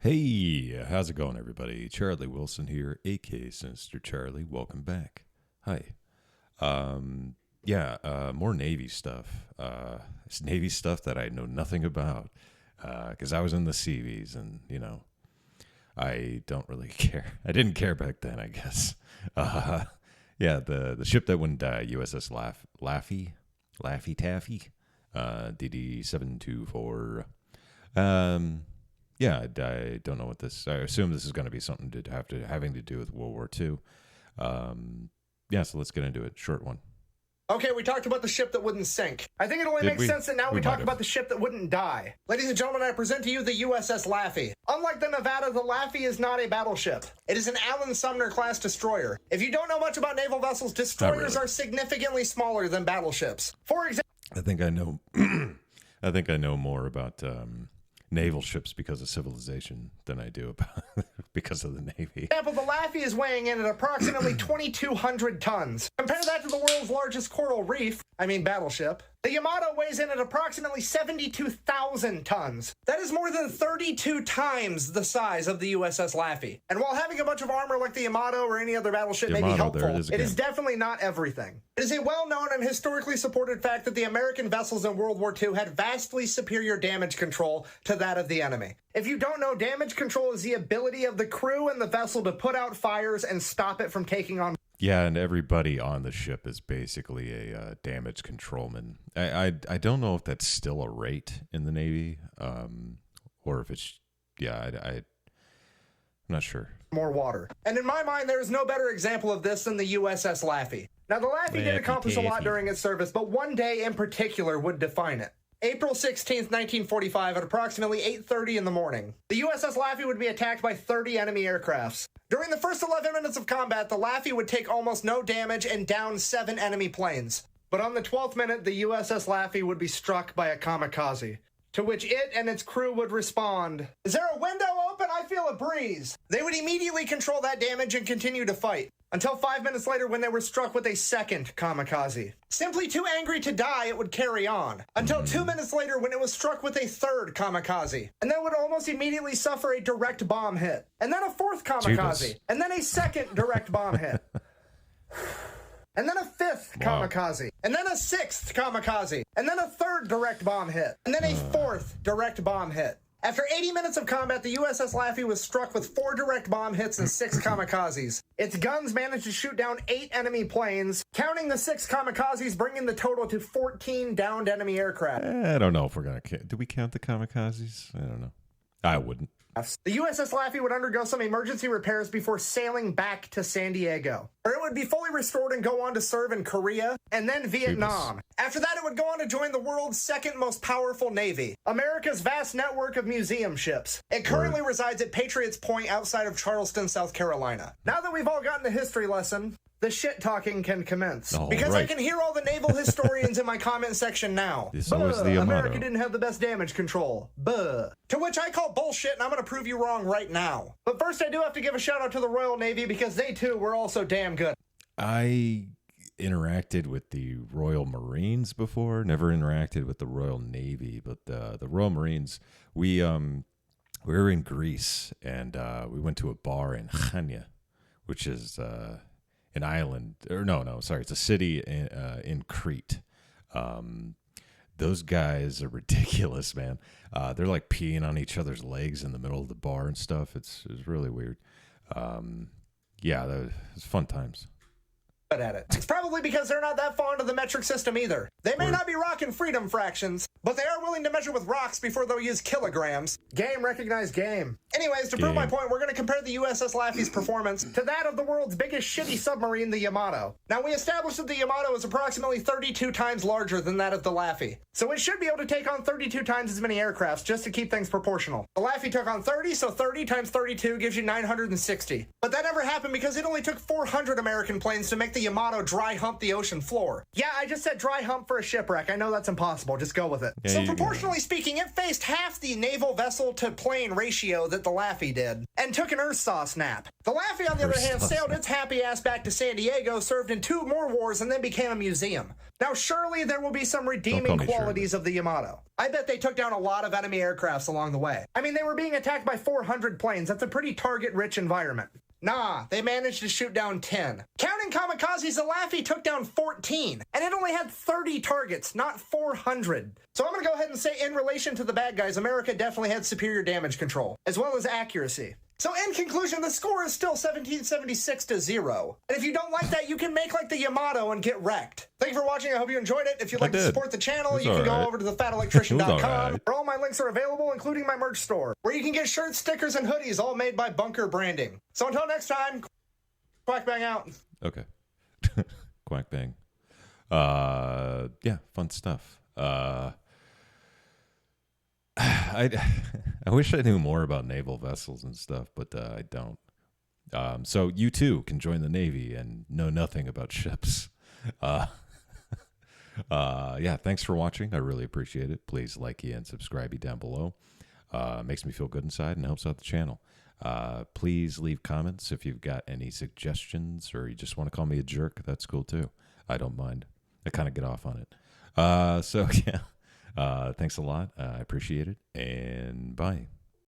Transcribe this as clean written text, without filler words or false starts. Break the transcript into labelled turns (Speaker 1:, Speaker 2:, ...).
Speaker 1: Hey, how's it going, everybody? Charlie Wilson here, aka Sinister Charlie. Welcome back. Hi. More Navy stuff. It's Navy stuff that I know nothing about, because I was in the Seabees, and I don't really care. I didn't care back then, I guess. The ship that wouldn't die, USS Laffey Taffy, DD-724. I don't know what this. I assume this is going to be something having to do with World War II. So let's get into it. Short one.
Speaker 2: Okay, we talked about the ship that wouldn't sink. I think it only makes sense that now we talk about the ship that wouldn't die. Ladies and gentlemen, I present to you the USS Laffey. Unlike the Nevada, the Laffey is not a battleship. It is an Allen Sumner class destroyer. If you don't know much about naval vessels, destroyers are significantly smaller than battleships. For example,
Speaker 1: I think I know. I think I know more about naval ships because of civilization than I do about because of the Navy.
Speaker 2: For example, the Laffey is weighing in at approximately 2,200 tons. Compare that to the world's largest coral reef, battleship. The Yamato weighs in at approximately 72,000 tons. That is more than 32 times the size of the USS Laffey. And while having a bunch of armor like the Yamato or any other battleship may be helpful, it is definitely not everything. It is a well-known and historically supported fact that the American vessels in World War II had vastly superior damage control to that of the enemy. If you don't know, damage control is the ability of the crew and the vessel to put out fires and stop it from taking on.
Speaker 1: Yeah, and everybody on the ship is basically a damage controlman. I don't know if that's still a rate in the Navy, or if it's, I'm not sure.
Speaker 2: More water. And in my mind, there is no better example of this than the USS Laffey. Now, the Laffey did accomplish a lot during its service, but one day in particular would define it. April 16th, 1945, at approximately 8:30 in the morning, the USS Laffey would be attacked by 30 enemy aircrafts. During the first 11 minutes of combat, the Laffey would take almost no damage and down 7 enemy planes. But on the 12th minute, the USS Laffey would be struck by a kamikaze, to which it and its crew would respond, "Is there a window open? I feel a breeze." They would immediately control that damage and continue to fight, until 5 minutes later when they were struck with a second kamikaze. Simply too angry to die, it would carry on, until 2 minutes later when it was struck with a third kamikaze, and then would almost immediately suffer a direct bomb hit, and then a fourth kamikaze, and then a second direct bomb hit. And then a fifth kamikaze, and then a sixth kamikaze, and then a third direct bomb hit, and then a fourth direct bomb hit. After 80 minutes of combat, the USS Laffey was struck with 4 direct bomb hits and 6 kamikazes. Its guns managed to shoot down 8 enemy planes, counting the 6 kamikazes, bringing the total to 14 downed enemy aircraft.
Speaker 1: I don't know if we're going to do we count the kamikazes? I don't know. I wouldn't.
Speaker 2: The USS Laffey would undergo some emergency repairs before sailing back to San Diego, where it would be fully restored and go on to serve in Korea and then Vietnam. After that, it would go on to join the world's second most powerful navy, America's vast network of museum ships. It currently resides at Patriots Point outside of Charleston, South Carolina. Now that we've all gotten the history lesson, the shit talking can commence. Because I can hear all the naval historians in my comment section now. America didn't have the best damage control. Buh. To which I call bullshit, and I'm going to prove you wrong right now. But first, I do have to give a shout out to the Royal Navy because they too were also damn good.
Speaker 1: I interacted with the Royal Marines before. Never interacted with the Royal Navy, but the Royal Marines. We were in Greece, and we went to a bar in Chania, which is an island, it's a city in Crete. Those guys are ridiculous, man. They're like peeing on each other's legs in the middle of the bar and stuff. It's really weird. That was fun times.
Speaker 2: At it. It's probably because they're not that fond of the metric system either. They may not be rocking freedom fractions, but they are willing to measure with rocks before they'll use kilograms. Game recognized game. Anyways, to prove my point, we're going to compare the USS Laffey's performance to that of the world's biggest shitty submarine, the Yamato. Now, we established that the Yamato is approximately 32 times larger than that of the Laffey, so it should be able to take on 32 times as many aircrafts just to keep things proportional. The Laffey took on 30, so 30 times 32 gives you 960. But that never happened because it only took 400 American planes to make the Yamato dry hump the ocean floor. Yeah, I just said dry hump for a shipwreck. I know that's impossible. Just go with it. So proportionally speaking, it faced half the naval vessel to plane ratio that that the Laffey did, and took an Earth sauce nap. The Laffey, on the other hand, sailed its happy ass back to San Diego, served in 2 more wars, and then became a museum. Now, surely there will be some redeeming qualities of the Yamato. I bet they took down a lot of enemy aircrafts along the way. I mean, they were being attacked by 400 planes. That's a pretty target-rich environment. Nah, they managed to shoot down 10. Counting kamikazes, the Laffey took down 14, and it only had 30 targets, not 400. So I'm gonna go ahead and say, in relation to the bad guys, America definitely had superior damage control, as well as accuracy. So in conclusion, the score is still 1776 to 0. And if you don't like that, you can make like the Yamato and get wrecked. Thank you for watching. I hope you enjoyed it. If you'd like to support the channel, you can go over to thefatelectrician.com, where all my links are available, including my merch store, where you can get shirts, stickers, and hoodies, all made by Bunker Branding. So until next time, quack bang out.
Speaker 1: Okay. Quack bang. Yeah, fun stuff. I wish I knew more about naval vessels and stuff, but I don't. So you too can join the Navy and know nothing about ships. Yeah, thanks for watching. I really appreciate it. Please like and subscribe down below. Makes me feel good inside and helps out the channel. Please leave comments if you've got any suggestions or you just want to call me a jerk. That's cool too. I don't mind. I kind of get off on it. So yeah. Thanks a lot. I appreciate it. And bye.